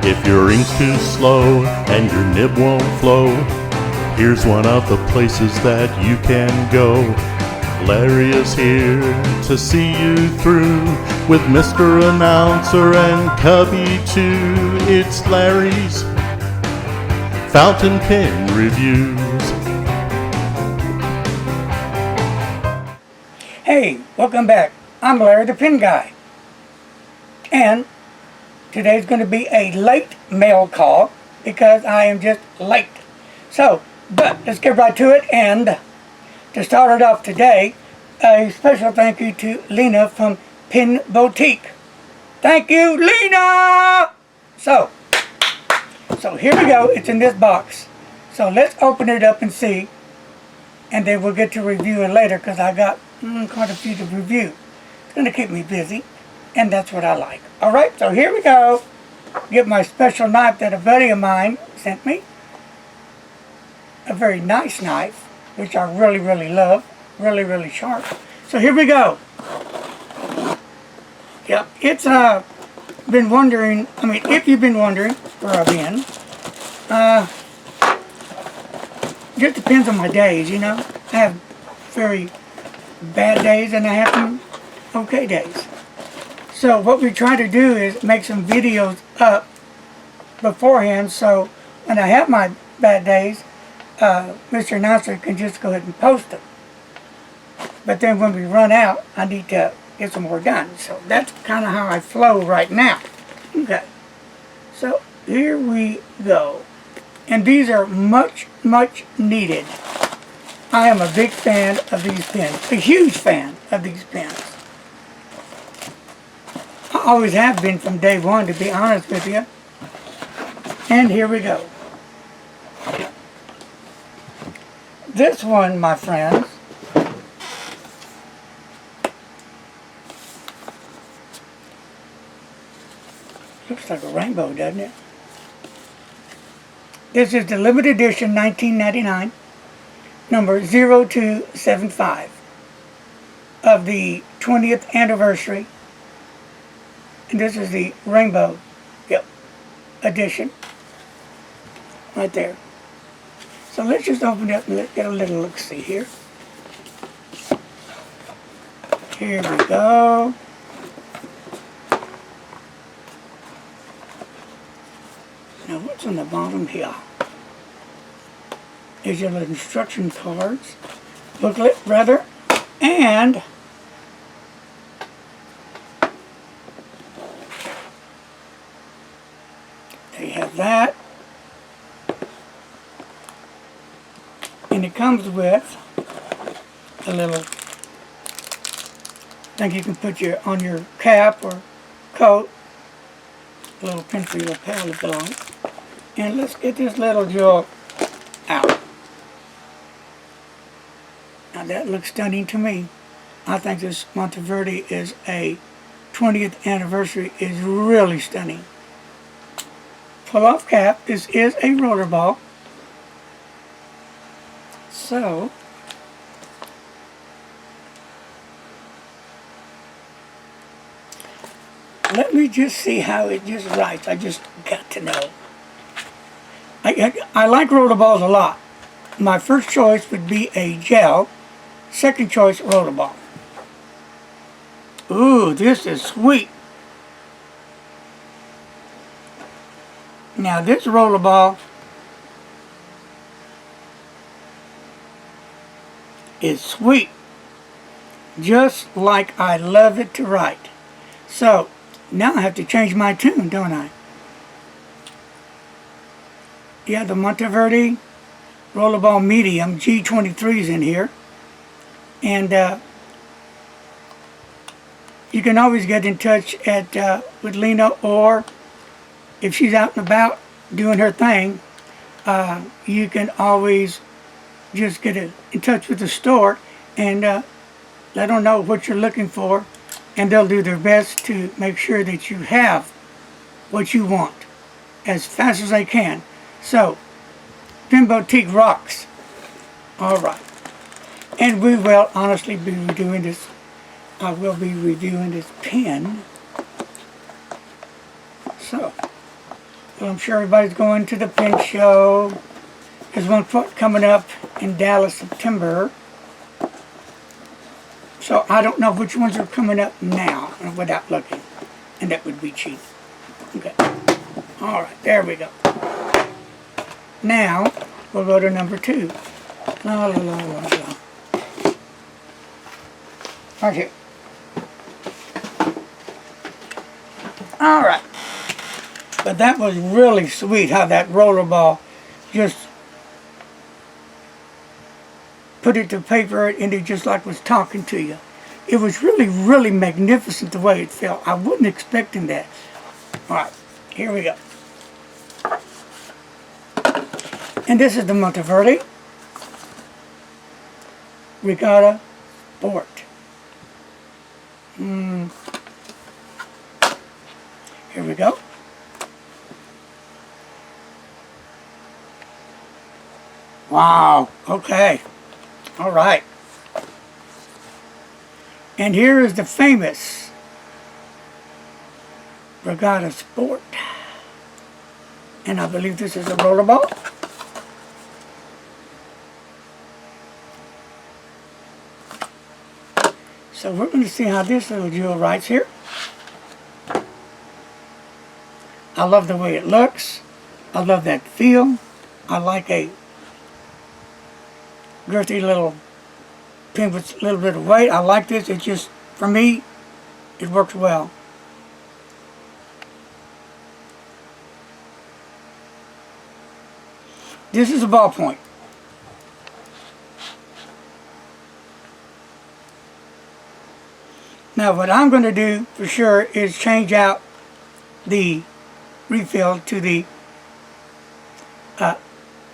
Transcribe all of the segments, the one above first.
If your ink's too slow and your nib won't flow, here's one of the places that you can go. Larry is here to see you through with Mr. Announcer and Cubby too. It's Larry's Fountain Pen Reviews. Hey, welcome back. I'm Larry the Pen Guy. And today's going to be a late mail call because I am just late. So, but let's get right to it. And to start it off today, a special thank you to Lena from Pen Boutique. Thank you, Lena! So here we go. It's in this box. So let's open it up and see. And then we'll get to reviewing later because I got quite a few to review. It's going to keep me busy. And that's what I like. Alright, so here we go. Get my special knife that a buddy of mine sent me. A very nice knife, which I really, really love. Really, really sharp. So here we go. Yep, it's been wondering, if you've been wondering where I've been, just depends on my days, you know. I have very bad days and I have some okay days. So what we try to do is make some videos up beforehand, so when I have my bad days, Mr. Announcer can just go ahead and post them. But then when we run out, I need to get some more done. So that's kind of how I flow right now. Okay. So here we go. And these are much, much needed. I am a big fan of these pens. A huge fan of these pens. I always have been from day one, to be honest with you. And here we go. This one, my friends, looks like a rainbow, doesn't it? This is the limited edition 1999, number 0275 of the 20th anniversary. And this is the rainbow, edition, right there. So let's just open it up and get a little look-see here. Here we go. Now what's on the bottom here? Is your little instruction cards, booklet rather, and there you have that. And it comes with a little thing you can put on your cap or coat. A little pin for your lapel if you like. And let's get this little jewel out. Now that looks stunning to me. I think this Monteverde is a 20th anniversary is really stunning. Pull off cap. This is a roller ball. So let me just see how it just writes. I just got to know. I like roller balls a lot. My first choice would be a gel. Second choice, roller ball. Ooh, this is sweet. Now this roller ball is sweet. Just like I love it to write. So now I have to change my tune, don't I? Yeah, the Monteverde Rollerball Medium G23 is in here. And you can always get in touch with Lena, or if she's out and about doing her thing, you can always just get in touch with the store and let them know what you're looking for, and they'll do their best to make sure that you have what you want as fast as they can. So, Pen Boutique rocks. Alright. And we will honestly be reviewing this. I will be reviewing this pen. So, Well, I'm sure everybody's going to the pen show. There's one coming up in Dallas, September. So I don't know which ones are coming up now without looking. And that would be cheap. Okay. Alright, there we go. Now, we'll go to number 2. La la la la la. Right here. Alright. But that was really sweet how that rollerball just put it to paper and it just like was talking to you. It was really, really magnificent the way it felt. I wasn't expecting that. Alright, here we go. And this is the Monteverde Regatta Sport. Here we go. Wow, okay. All right. And here is the famous Regatta Sport. And I believe this is a rollerball. So we're going to see how this little jewel writes here. I love the way it looks. I love that feel. I like a girthy little pen with a little bit of weight. I like this. It just, for me, it works well. This is a ballpoint. Now what I'm going to do for sure is change out the refill to the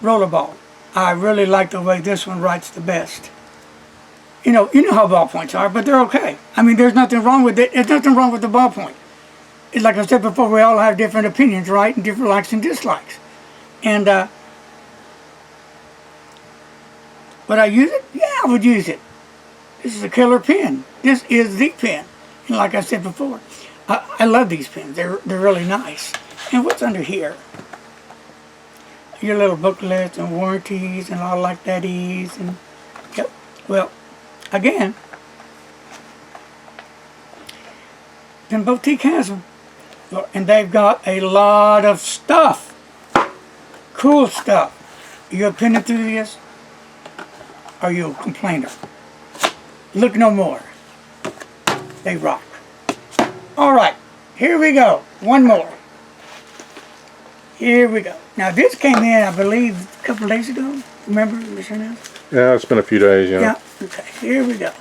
rollerball. I really like the way this one writes the best. You know how ballpoints are, but they're okay. I mean, there's nothing wrong with it. There's nothing wrong with the ballpoint. It's like I said before, we all have different opinions, right? And different likes and dislikes. And would I use it? Yeah, I would use it. This is a killer pen. This is the pen. And like I said before, I love these pens. They're really nice. And what's under here? Your little booklets and warranties and all like that is. And yep. Well, again, Pen Boutique has them. And they've got a lot of stuff. Cool stuff. Are you a pen enthusiast? Are you a complainer? Look no more. They rock. Alright, here we go. One more. Here we go. Now this came in, I believe, a couple of days ago. Remember, Mr. Nelson? Yeah, it's been a few days, yeah. Yeah, okay, here we go.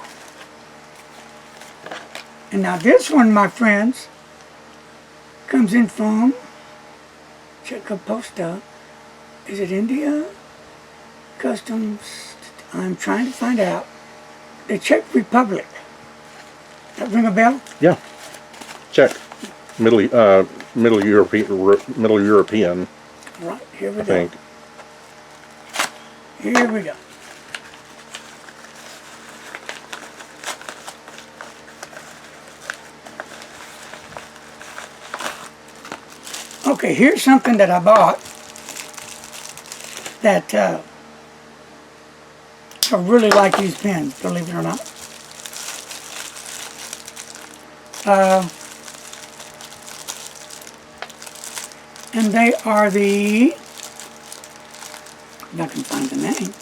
And now this one, my friends, comes in from Czechoslovakia. Is it India? Customs, I'm trying to find out. The Czech Republic. That ring a bell? Yeah. Czech. Middle European. Right, here we I go. think. Here we go. Okay, here's something that I bought that I really like these pens, believe it or not. And they are the, if I can find the name.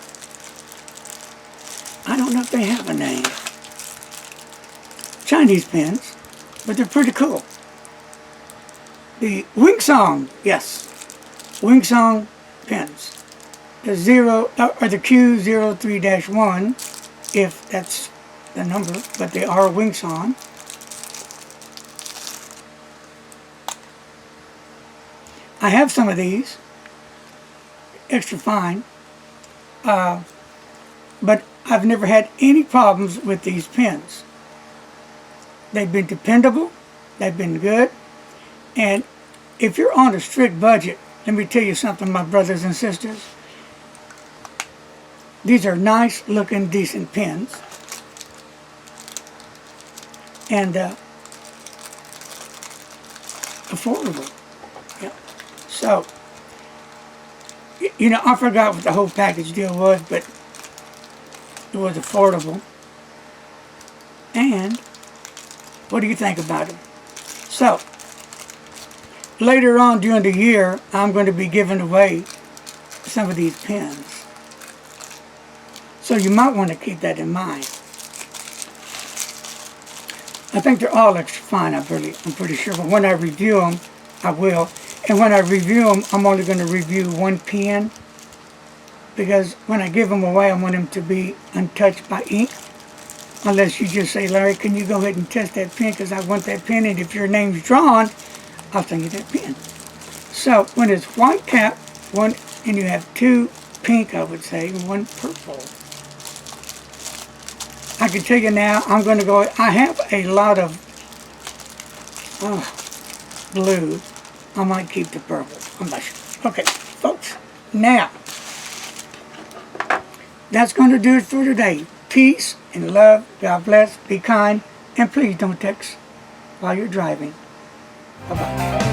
I don't know if they have a name. Chinese pens, but they're pretty cool. The Wing Song, yes, Wing Song pens. The the Q03-1, if that's the number, but they are Wing Song. I have some of these, extra fine, but I've never had any problems with these pens. They've been dependable, they've been good, and if you're on a strict budget, let me tell you something, my brothers and sisters. These are nice looking, decent pens. And affordable. Yep. So, you know, I forgot what the whole package deal was, but it was affordable. And what do you think about it? So, later on during the year, I'm going to be giving away some of these pens. So you might want to keep that in mind. I think they're all extra fine, I'm pretty sure. But when I review them, I will. And when I review them, I'm only going to review one pen. Because when I give them away, I want them to be untouched by ink. Unless you just say, Larry, can you go ahead and test that pen? Because I want that pen, and if your name's drawn, I'll send you that pen. So when it's white cap, one, and you have two pink, I would say, and one purple. I can tell you now, I'm going to go, I have a lot of blue. I might keep the purple. I'm not sure. Okay, folks, now, that's going to do it for today. Peace and love. God bless. Be kind. And please don't text while you're driving. Bye-bye.